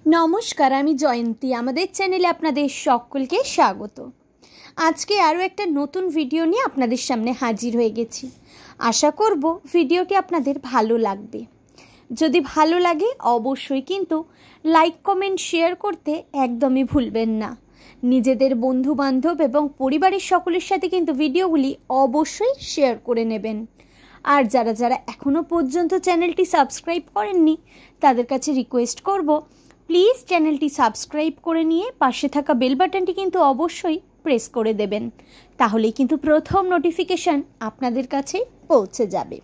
নমস্কার, আমি জয়ন্তী। আমাদের চ্যানেলে আপনাদের সকলকে স্বাগত। আজকে আরও একটা নতুন ভিডিও নিয়ে আপনাদের সামনে হাজির হয়ে গেছি। আশা করব ভিডিওটি আপনাদের ভালো লাগবে। যদি ভালো লাগে অবশ্যই কিন্তু লাইক, কমেন্ট, শেয়ার করতে একদমই ভুলবেন না। নিজেদের বন্ধু বান্ধব এবং পরিবারের সকলের সাথে কিন্তু ভিডিওগুলি অবশ্যই শেয়ার করে নেবেন। আর যারা যারা এখনও পর্যন্ত চ্যানেলটি সাবস্ক্রাইব করেননি তাদের কাছে রিকোয়েস্ট করব, প্লিজ চ্যানেলটি সাবস্ক্রাইব করে নিয়ে পাশে থাকা বেল বাটনটি কিন্তু অবশ্যই প্রেস করে দেবেন। তাহলেই কিন্তু প্রথম নোটিফিকেশান আপনাদের কাছে পৌঁছে যাবে।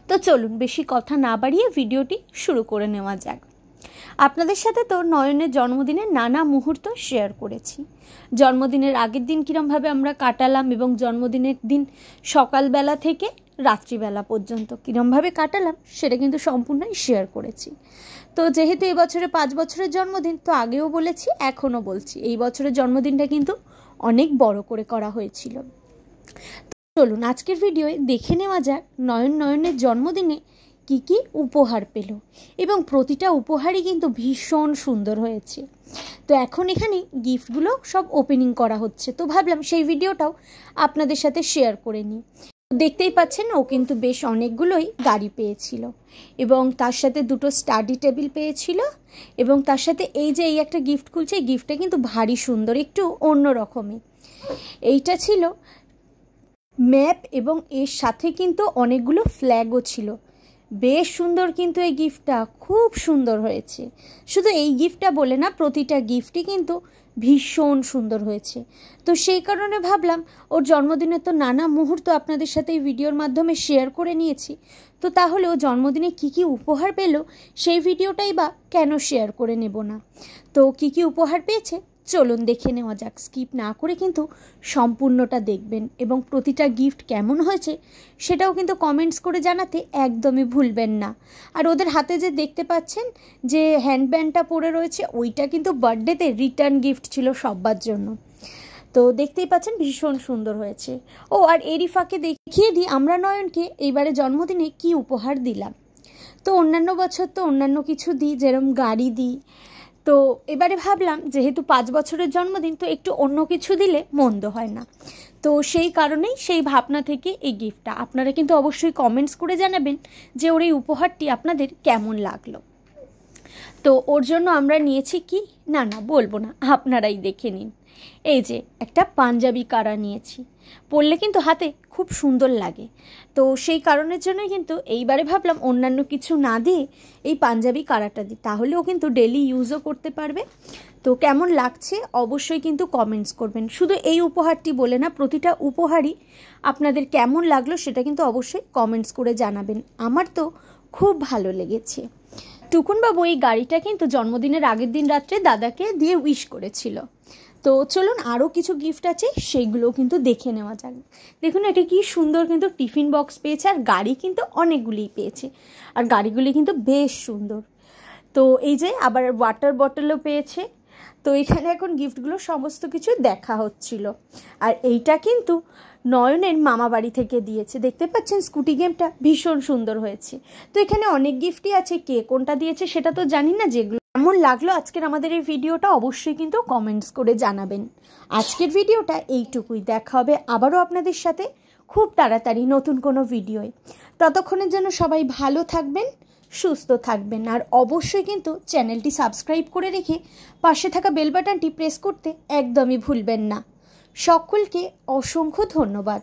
তো চলুন বেশি কথা না বাড়িয়ে ভিডিওটি শুরু করে নেওয়া যাক। আপনাদের সাথে তো নয়নের জন্মদিনের নানা মুহূর্ত শেয়ার করেছি। জন্মদিনের আগের দিন কীরমভাবে আমরা কাটালাম এবং জন্মদিনের দিন সকালবেলা থেকে রাত্রিবেলা পর্যন্ত কীরমভাবে কাটালাম সেটা কিন্তু সম্পূর্ণই শেয়ার করেছি। তো যেহেতু এই বছরে 5 বছরের জন্মদিন, তো আগেও বলেছি এখনও বলছি, এই বছরের জন্মদিনটা কিন্তু অনেক বড় করে করা হয়েছিল। চলুন আজকের ভিডিওয়ে দেখে নেওয়া যাক নয়নের জন্মদিনে কি কি উপহার পেল, এবং প্রতিটা উপহারই কিন্তু ভীষণ সুন্দর হয়েছে। তো এখন এখানে গিফটগুলো সব ওপেনিং করা হচ্ছে, তো ভাবলাম সেই ভিডিওটাও আপনাদের সাথে শেয়ার করে নিই। দেখতেই পাচ্ছেন ও কিন্তু বেশ অনেকগুলোই গাড়ি পেয়েছিল, এবং তার সাথে 2টো স্টাডি টেবিল পেয়েছিল, এবং তার সাথে এই যে এই একটা গিফট খুলছে, এই গিফটটা কিন্তু ভারী সুন্দর, একটু অন্য রকমই। এইটা ছিল ম্যাপ, এবং এর সাথে কিন্তু অনেকগুলো ফ্ল্যাগও ছিল। বেশ সুন্দর কিন্তু এই গিফটটা, খুব সুন্দর হয়েছে। শুধু এই গিফটটা বলে না, প্রতিটা গিফটই কিন্তু ভীষণ সুন্দর হয়েছে। তো সেই কারণে ভাবলাম ওর জন্মদিনে তো নানা মুহূর্ত আপনাদের সাথে এই ভিডিওর মাধ্যমে শেয়ার করে নিয়েছি, তো তাহলে ও জন্মদিনে কী কী উপহার পেল সেই ভিডিওটাই বা কেন শেয়ার করে নেব না। তো কী কী উপহার পেয়েছে চলুন দেখে নেওয়া যাক। স্কিপ না করে কিন্তু সম্পূর্ণটা দেখবেন, এবং প্রতিটা গিফট কেমন হয়েছে সেটাও কিন্তু কমেন্টস করে জানাতে একদমই ভুলবেন না। আর ওদের হাতে যে দেখতে পাচ্ছেন যে হ্যান্ডব্যান্ডটা পরে রয়েছে, ওইটা কিন্তু বার্থডেতে রিটার্ন গিফট ছিল সবার জন্য। তো দেখতেই পাচ্ছেন ভীষণ সুন্দর হয়েছে। ও আর এরই ফাঁকে দেখিয়ে দিই আমরা নয়নকে এইবারে জন্মদিনে কি উপহার দিলাম। তো অন্যান্য বছর তো অন্যান্য কিছু দিই, যেরকম গাড়ি দিই। তো এবারে ভাবলাম যেহেতু 5 বছরের জন্মদিন, তো একটু অন্য কিছু দিলে মন্দ হয় না। তো সেই কারণেই সেই ভাবনা থেকে এই গিফটটা। আপনারা কিন্তু অবশ্যই কমেন্টস করে জানাবেন যে ওর এই উপহারটি আপনাদের কেমন লাগলো। তো ওর জন্য আমরা নিয়েছি কি, না বলবো না, আপনারাই দেখে নিন। এই যে একটা পাঞ্জাবি কারা নিয়েছি, পরলে কিন্তু হাতে খুব সুন্দর লাগে। তো সেই কারণের জন্যই কিন্তু এইবারে ভাবলাম অন্যান্য কিছু না দিয়ে এই পাঞ্জাবি কারাটা দিই, তাহলে ও কিন্তু ডেলি ইউজও করতে পারবে। তো কেমন লাগছে অবশ্যই কিন্তু কমেন্টস করবেন। শুধু এই উপহারটি বলে না, প্রতিটা উপহারই আপনাদের কেমন লাগলো সেটা কিন্তু অবশ্যই কমেন্টস করে জানাবেন। আমার তো খুব ভালো লেগেছে। টুকুনবাবু এই গাড়িটা কিন্তু জন্মদিনের আগের দিন রাত্রে দাদাকে দিয়ে উইশ করেছিল। তো চলুন আরও কিছু গিফট আছে সেইগুলো কিন্তু দেখে নেওয়া যাক। দেখুন এটা কি সুন্দর কিন্তু টিফিন বক্স পেয়েছে, আর গাড়ি কিন্তু অনেকগুলিই পেয়েছে, আর গাড়িগুলি কিন্তু বেশ সুন্দর। তো এই যে আবার ওয়াটার বটলও পেয়েছে। তো এখানে এখন গিফটগুলো সমস্ত কিছু দেখা হচ্ছিল। আর এইটা কিন্তু নয়নের মামা বাড়ি থেকে দিয়েছে। দেখতে পাচ্ছেন স্কুটি গেমটা ভীষণ সুন্দর হয়েছে। তো এখানে অনেক গিফটই আছে, কে কোনটা দিয়েছে সেটা তো জানি না। যেগুলো কেমন লাগলো আজকের আমাদের এই ভিডিওটা অবশ্যই কিন্তু কমেন্টস করে জানাবেন। আজকের ভিডিওটা এইটুকুই, দেখা হবে আবারও আপনাদের সাথে খুব তাড়াতাড়ি নতুন কোনো ভিডিওয়। ততক্ষণের জন্য সবাই ভালো থাকবেন, সুস্থ থাকবেন, আর অবশ্যই কিন্তু চ্যানেলটি সাবস্ক্রাইব করে রেখে পাশে থাকা বেল বাটনটি প্রেস করতে একদমই ভুলবেন না। সকলকে অসংখ্য ধন্যবাদ।